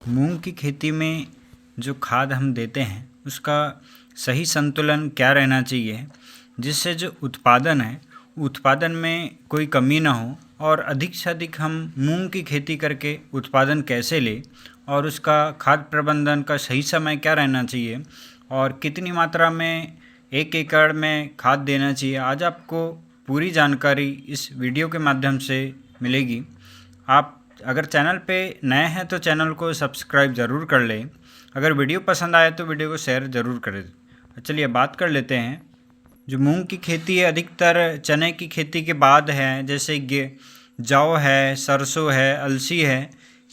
मूंग की खेती में जो खाद हम देते हैं उसका सही संतुलन क्या रहना चाहिए जिससे जो उत्पादन है उत्पादन में कोई कमी ना हो और अधिक से अधिक हम मूंग की खेती करके उत्पादन कैसे लें और उसका खाद प्रबंधन का सही समय क्या रहना चाहिए और कितनी मात्रा में 1 एकड़ में खाद देना चाहिए। आज आपको पूरी जानकारी इस वीडियो के माध्यम से मिलेगी। आप अगर चैनल पे नए हैं तो चैनल को सब्सक्राइब ज़रूर कर लें। अगर वीडियो पसंद आए तो वीडियो को शेयर ज़रूर करें। चलिए बात कर लेते हैं। जो मूंग की खेती है अधिकतर चने की खेती के बाद है, जैसे जौ है, सरसों है, अलसी है।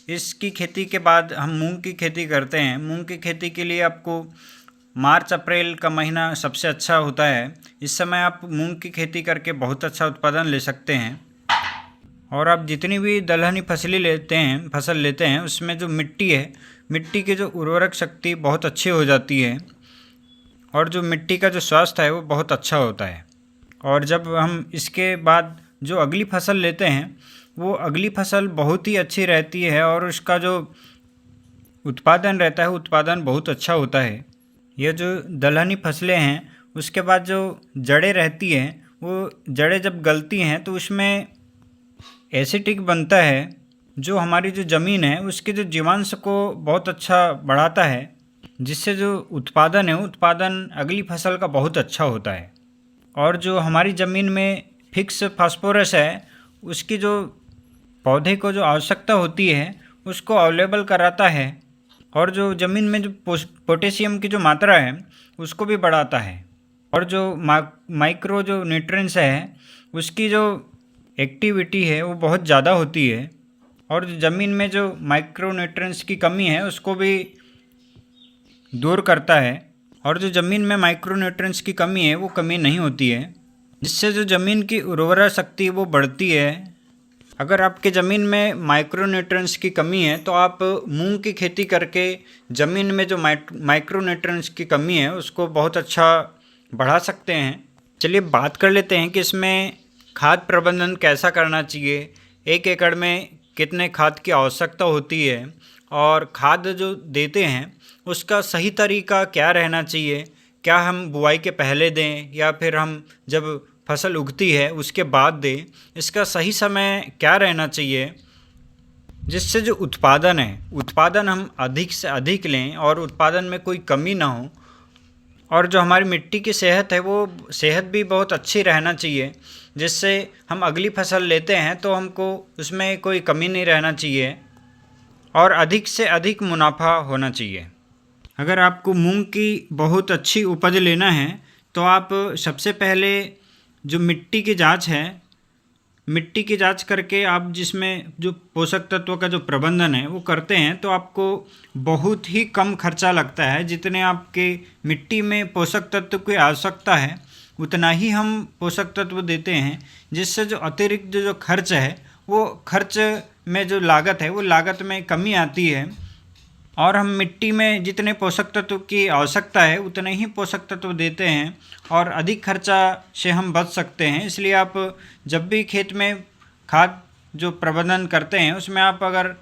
इसकी खेती के बाद हम मूंग की खेती करते हैं। मूंग की खेती के लिए आपको मार्च अप्रैल का महीना सबसे अच्छा होता है। इस समय आप मूंग की खेती करके बहुत अच्छा उत्पादन ले सकते हैं। और आप जितनी भी दलहनी फसल लेते हैं उसमें जो मिट्टी है, मिट्टी की जो उर्वरक शक्ति बहुत अच्छी हो जाती है और जो मिट्टी का जो स्वास्थ्य है वो बहुत अच्छा होता है। और जब हम इसके बाद जो अगली फसल लेते हैं वो अगली फसल बहुत ही अच्छी रहती है और उसका जो उत्पादन रहता है उत्पादन बहुत अच्छा होता है। ये जो दलहनी फसलें हैं उसके बाद जो जड़ें रहती हैं वो जड़ें जब गलती हैं तो उसमें एसिटिक बनता है जो हमारी जो ज़मीन है उसके जो जीवांश को बहुत अच्छा बढ़ाता है, जिससे जो उत्पादन है उत्पादन अगली फसल का बहुत अच्छा होता है। और जो हमारी ज़मीन में फिक्स फास्फोरस है उसकी जो पौधे को जो आवश्यकता होती है उसको अवेलेबल कराता है और जो ज़मीन में जो पोटेशियम की जो मात्रा है उसको भी बढ़ाता है। और जो माइक्रो जो न्यूट्रिएंट्स है उसकी जो एक्टिविटी है वो बहुत ज़्यादा होती है और ज़मीन में जो माइक्रो न्यूट्रिएंट्स की कमी है उसको भी दूर करता है। और जो ज़मीन में माइक्रो न्यूट्रिएंट्स की कमी है वो कमी नहीं होती है, जिससे जो ज़मीन की उर्वरा शक्ति वो बढ़ती है। अगर आपके ज़मीन में माइक्रो न्यूट्रिएंट्स की कमी है तो आप मूंग की खेती करके ज़मीन में जो माइक्रो न्यूट्रिएंट्स की कमी है उसको बहुत अच्छा बढ़ा सकते हैं। चलिए बात कर लेते हैं कि इसमें खाद प्रबंधन कैसा करना चाहिए, 1 एकड़ में कितने खाद की आवश्यकता होती है और खाद जो देते हैं उसका सही तरीका क्या रहना चाहिए। क्या हम बुआई के पहले दें या फिर हम जब फसल उगती है उसके बाद दें, इसका सही समय क्या रहना चाहिए जिससे जो उत्पादन हम अधिक से अधिक लें और उत्पादन में कोई कमी ना हो। और जो हमारी मिट्टी की सेहत है वो सेहत भी बहुत अच्छी रहना चाहिए, जिससे हम अगली फसल लेते हैं तो हमको उसमें कोई कमी नहीं रहना चाहिए और अधिक से अधिक मुनाफा होना चाहिए। अगर आपको मूंग की बहुत अच्छी उपज लेना है तो आप सबसे पहले जो मिट्टी की जांच करके आप जिसमें जो पोषक तत्व का जो प्रबंधन है वो करते हैं तो आपको बहुत ही कम खर्चा लगता है। जितने आपके मिट्टी में पोषक तत्व की आवश्यकता है उतना ही हम पोषक तत्व देते हैं, जिससे जो अतिरिक्त जो खर्च है वो खर्च में जो लागत है वो लागत में कमी आती है और हम मिट्टी में जितने पोषक तत्व की आवश्यकता है उतने ही पोषक तत्व देते हैं और अधिक खर्चा से हम बच सकते हैं। इसलिए आप जब भी खेत में खाद जो प्रबंधन करते हैं उसमें आप अगर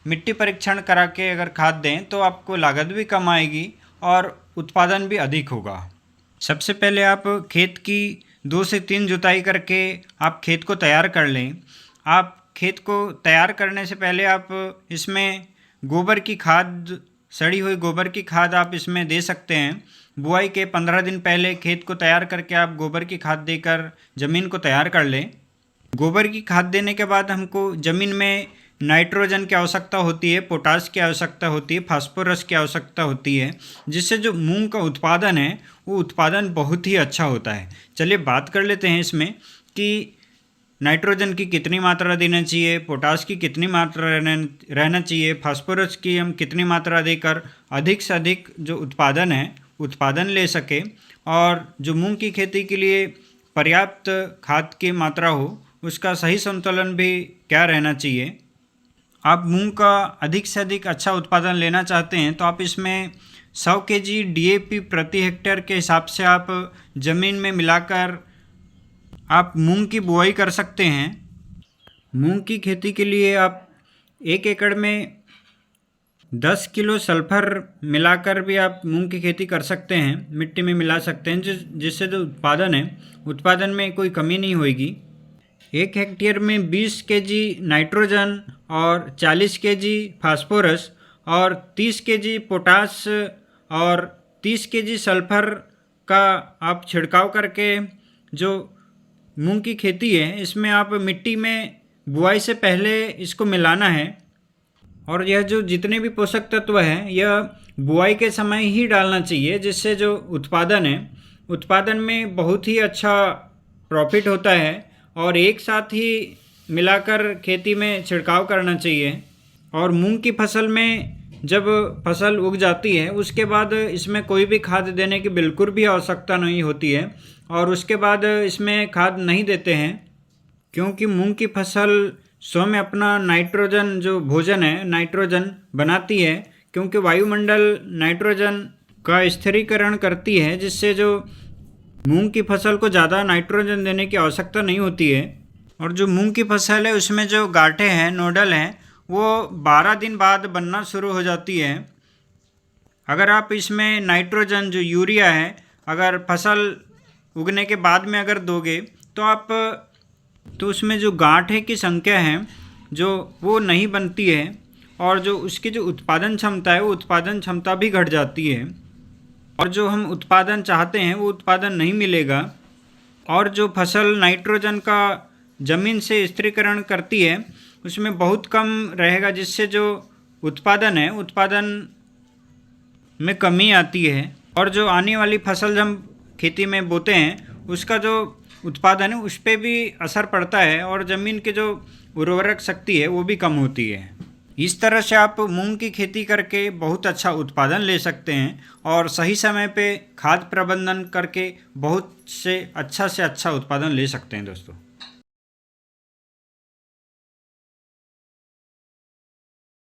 मिट्टी परीक्षण करा के अगर खाद दें तो आपको लागत भी कम आएगी और उत्पादन भी अधिक होगा। सबसे पहले आप खेत की 2 से 3 जुताई करके आप खेत को तैयार कर लें। आप खेत को तैयार करने से पहले आप इसमें गोबर की खाद, सड़ी हुई गोबर की खाद आप इसमें दे सकते हैं। बुआई के 15 दिन पहले खेत को तैयार करके आप गोबर की खाद देकर ज़मीन को तैयार कर लें। गोबर की खाद देने के बाद हमको ज़मीन में नाइट्रोजन की आवश्यकता होती है, पोटाश की आवश्यकता होती है, फास्फोरस की आवश्यकता होती है, जिससे जो मूंग का उत्पादन है वो उत्पादन बहुत ही अच्छा होता है। चलिए बात कर लेते हैं इसमें कि नाइट्रोजन की कितनी मात्रा देना चाहिए, पोटाश की कितनी मात्रा रहना चाहिए, फास्फोरस की हम कितनी मात्रा देकर अधिक से अधिक जो उत्पादन ले सके और जो मूंग की खेती के लिए पर्याप्त खाद की मात्रा हो उसका सही संतुलन भी क्या रहना चाहिए। आप मूंग का अधिक से अधिक अच्छा उत्पादन लेना चाहते हैं तो आप इसमें 100 kg DAP प्रति हेक्टेयर के हिसाब से आप ज़मीन में मिलाकर आप मूंग की बुआई कर सकते हैं। मूंग की खेती के लिए आप 1 एकड़ में 10 किलो सल्फर मिलाकर भी आप मूंग की खेती कर सकते हैं, मिट्टी में मिला सकते हैं, जिससे जो उत्पादन में कोई कमी नहीं होगी। 1 हेक्टेयर में 20 केजी नाइट्रोजन और 40 केजी फास्फोरस और 30 केजी पोटास और 30 केजी सल्फर का आप छिड़काव करके जो मूंग की खेती है इसमें आप मिट्टी में बुआई से पहले इसको मिलाना है। और यह जो जितने भी पोषक तत्व हैं यह बुआई के समय ही डालना चाहिए, जिससे जो उत्पादन में बहुत ही अच्छा प्रॉफिट होता है। और एक साथ ही मिलाकर खेती में छिड़काव करना चाहिए। और मूंग की फसल में जब फसल उग जाती है उसके बाद इसमें कोई भी खाद देने की बिल्कुल भी आवश्यकता नहीं होती है, और उसके बाद इसमें खाद नहीं देते हैं, क्योंकि मूंग की फसल स्वयं अपना नाइट्रोजन जो भोजन है नाइट्रोजन बनाती है, क्योंकि वायुमंडल नाइट्रोजन का स्थिरीकरण करती है, जिससे जो मूंग की फसल को ज़्यादा नाइट्रोजन देने की आवश्यकता नहीं होती है। और जो मूंग की फसल है उसमें जो गांठें हैं, नोडल हैं, वो 12 दिन बाद बनना शुरू हो जाती है। अगर आप इसमें नाइट्रोजन जो यूरिया है अगर फसल उगने के बाद में अगर दोगे तो उसमें जो गांठें की संख्या है जो वो नहीं बनती है, और जो उसकी जो उत्पादन क्षमता है वो उत्पादन क्षमता भी घट जाती है, और जो हम उत्पादन चाहते हैं वो उत्पादन नहीं मिलेगा। और जो फसल नाइट्रोजन का ज़मीन से स्थिरीकरण करती है उसमें बहुत कम रहेगा, जिससे जो उत्पादन में कमी आती है। और जो आने वाली फसल हम खेती में बोते हैं उसका जो उत्पादन है उस पर भी असर पड़ता है, और ज़मीन की जो उर्वरक शक्ति है वो भी कम होती है। इस तरह से आप मूंग की खेती करके बहुत अच्छा उत्पादन ले सकते हैं, और सही समय पे खाद प्रबंधन करके बहुत से अच्छा उत्पादन ले सकते हैं दोस्तों।